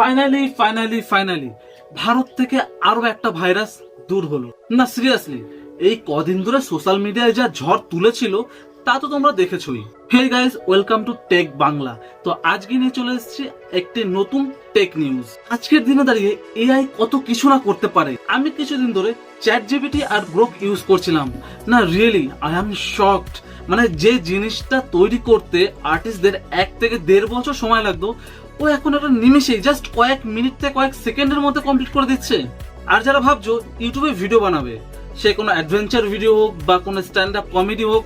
Finally Bharat থেকে আরো একটা ভাইরাস দূর হলো না। সিরিয়াসলি এই কদিন ধরে সোশ্যাল মিডিয়ায় যা ঝড় তুলেছিল তা তো তোমরা দেখেছোই। Hey guys, welcome to tech Bangla. তো আজকে নিয়ে চলে এসেছি একটি নতুন টেক নিউজ। আজকের দিনে দাঁড়িয়ে এআই কত কিছু না করতে পারে। আমি কিছুদিন ধরে চ্যাট জিপিটি আর গ্রোক ইউজ করছিলাম না, রিয়েলি আই এম শকড। মানে যে জিনিসটা তৈরি করতে আর্টিস্টদের 1 থেকে 1.5 বছর সময় লাগতো, ও এখন একটা নিমেষেই জাস্ট কয়েক মিনিট থেকে কয়েক সেকেন্ডের মধ্যে কমপ্লিট করে দিচ্ছে। আর যারা ভাবছো ইউটিউবে ভিডিও বানাবে, সে কোনো অ্যাডভেঞ্চার ভিডিও হোক বা কোনো স্ট্যান্ড আপ কমেডি হোক,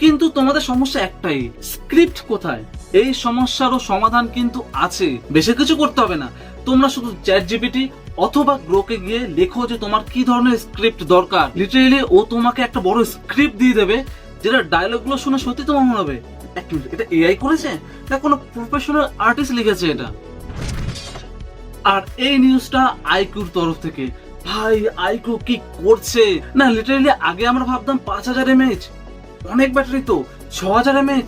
কিন্তু তোমাদের সমস্যা একটাই, স্ক্রিপ্ট কোথায়? এই সমস্যারও সমাধান কিন্তু আছে। বেশি কিছু করতে হবে না, তোমরা শুধু চ্যাট জিপিটি অথবা গ্রোকে গিয়ে লেখো যে তোমার কি ধরনের স্ক্রিপ্ট দরকার। লিটারেলি ও তোমাকে একটা বড় স্ক্রিপ্ট দিয়ে দেবে, যেটা ডায়লগগুলো শুনে সত্যি তোমার মনে হবে এটা এআই করেছে না কোনো প্রফেশনাল আর্টিস্ট লিখেছে এটা। আর এই নিউজটা আইকিউর তরফ থেকে। ভাই আইকিউ কি করছে না, লিটারেলি আগে আমরা ভাবতাম 5000 mAh, অনেক ব্যাটারি তো 6000 mAh,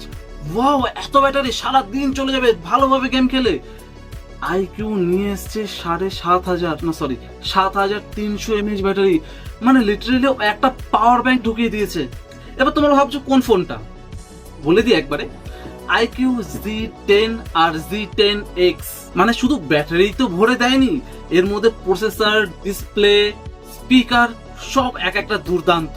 ওয়াও এত ব্যাটারি সারা দিন চলে যাবে ভালোভাবে গেম খেলে। আইকিউ নিয়ে এসছে 7300 mAh ব্যাটারি, মানে লিটারেলি একটা পাওয়ার ব্যাংক ঢুকিয়ে দিয়েছে। এবার তোমরা ভাবছো কোন ফোনটা, বলে দিই একবারে, আইকিউ Z10 আর Z10X। মানে শুধু ব্যাটারি তো ভরে দেয়নি, এর মধ্যে প্রসেসর, ডিসপ্লে, স্পিকার সব এক একটা দুর্দান্ত।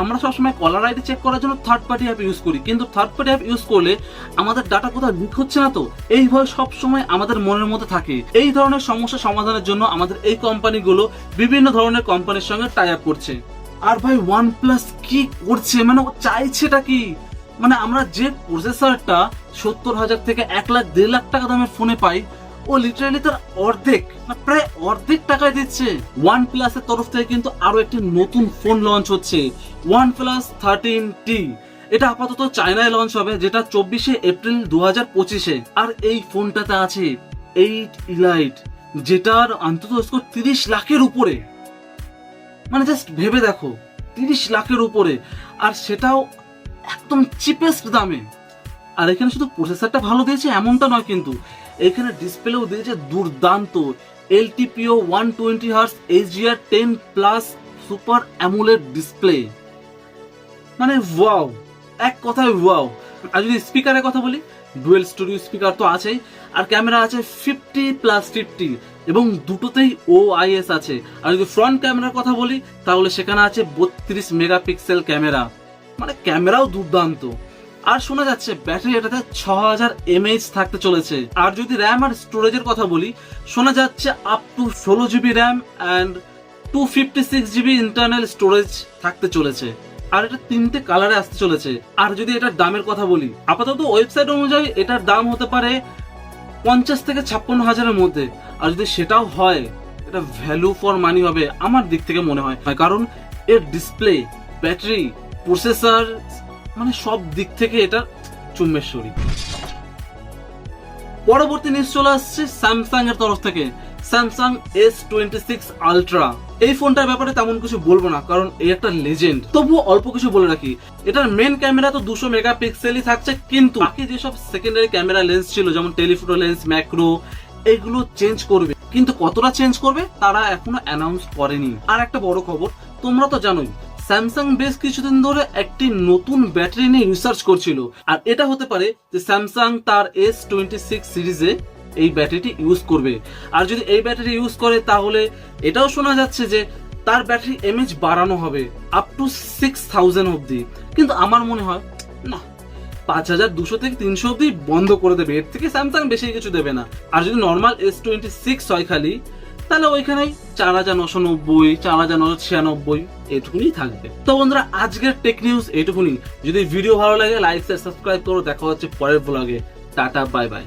আমরা সবসময় কলার আইডি চেক করার জন্য থার্ড পার্টি অ্যাপ ইউজ করি, কিন্তু থার্ড পার্টি অ্যাপ ইউজ করলে আমাদের ডাটা কোথাও লিক হচ্ছে না তো, এই ভয় সবসময় আমাদের মনের মধ্যে থাকে। এই ধরনের সমস্যা সমাধানের জন্য আমাদের এই কোম্পানিগুলো বিভিন্ন ধরনের কোম্পানির সঙ্গে টাই আপ করছে। আর ভাই OnePlus কি করছে, মানে ও চাইছেটা কি? মানে আমরা যে প্রসেসরটা 70,000 থেকে 1 লাখ 1.5 লাখ টাকা দামের ফোনে পাই, ও লিটারালি তার অর্ধেক, প্রায় অর্ধেক টাকায় দিচ্ছে। OnePlus এর তরফ থেকে কিন্তু আরো একটি নতুন ফোন লঞ্চ হচ্ছে, OnePlus 13T। এটা আপাতত চায়নায় লঞ্চ হবে, যেটা 24শে এপ্রিল 2025-এ। আর এই ফোনটাতে আছে 8 Elite, যেটার অন্তত স্কোর 30 লাখের উপরে। মানে জাস্ট ভেবে দেখো, 30 লাখের উপরে, আর সেটাও একদম চিপেস্ট দামে। আর এখানে শুধু প্রসেসরটা ভালো দিয়েছে এমনটা নয়, কিন্তু এখানে ডিসপ্লেও দিয়েছে দুর্দান্ত LTPO 120Hz HDR10+ super AMOLED display. মানে ওয়াও, এক কথায় ওয়াও। আর যদি স্পিকারের কথা বলি, ডুয়েল স্টুডিও স্পিকার তো আছেই, আর ক্যামেরা আছে 50+50, এবং দুটোতেই OIS আছে। আর যদি ফ্রন্ট ক্যামেরার কথা বলি, তাহলে সেখানে আছে 32 মেগাপিক্সেল ক্যামেরা, মানে ক্যামেরাও দুর্দান্ত। আর শোনা যাচ্ছে ব্যাটারি এটাতে 6000 mAh থাকতে চলেছে। আর যদি র্যাম আর স্টোরেজের কথা বলি, শোনা যাচ্ছে up to 16 GB RAM and 256 GB internal storage থাকতে চলেছে। আর এটা 3টে কালারে আসতে চলেছে। আর যদি এটার দামের কথা বলি, আপাতত ওয়েবসাইট অনুযায়ী এটার দাম হতে পারে 50 থেকে 56 হাজারের মধ্যে। আর যদি সেটাও হয়, এটা ভ্যালু ফর মানি হবে আমার দিক থেকে মনে হয়, কারণ এর ডিসপ্লে, ব্যাটারি, প্রসেসর, মানে সব দিক থেকে এটা চুম্বেশ্বরী। পরবর্তী নিউজ চলে আসছে স্যামসাং এর তরফ থেকে, স্যামসাং S26 Ultra। এই ফোনটার ব্যাপারে তেমন কিছু বলবো না, কারণ এই একটা লেজেন্ড। তবুও অল্প কিছু বলে রাখি, এটার মেন ক্যামেরা তো 200 মেগাপিক্সেলই থাকছে, কিন্তু বাকি যেসব সেকেন্ডারি ক্যামেরা লেন্স ছিল, যেমন টেলিফোটো লেন্স, ম্যাক্রো, এগুলো চেঞ্জ করবে, কিন্তু কতটা চেঞ্জ করবে তারা এখনো অ্যানাউন্স করেনি। আর একটা বড় খবর, তোমরা তো জানোই স্যামসাং বেশ কিছুদিন ধরে একটি নতুন ব্যাটারি নিয়ে রিসার্চ করছিল, আর এটা হতে পারে যে স্যামসাং তার S26 সিরিজে এই ব্যাটারিটি ইউজ করবে। আর যদি এই ব্যাটারি ইউজ করে, তাহলে এটাও শোনা যাচ্ছে যে তার ব্যাটারি mAh বাড়ানো হবে আপ টু 6000 অব্দি। কিন্তু আমার মনে হয় না, 5200 থেকে 300 অব্দি বন্ধ করে দেবে, এর থেকে স্যামসাং বেশি কিছু দেবে না। আর যদি নর্মাল S26 হয় খালি, তাহলে ওইখানেই 4990, 4996 এটুকুনি থাকবে। তো বন্ধুরা, আজকের টেক নিউজ এটুকুনি। যদি ভিডিও ভালো লাগে, লাইক, সাবস্ক্রাইব করো। দেখা হচ্ছে পরের ব্লগে। Tata, bye bye.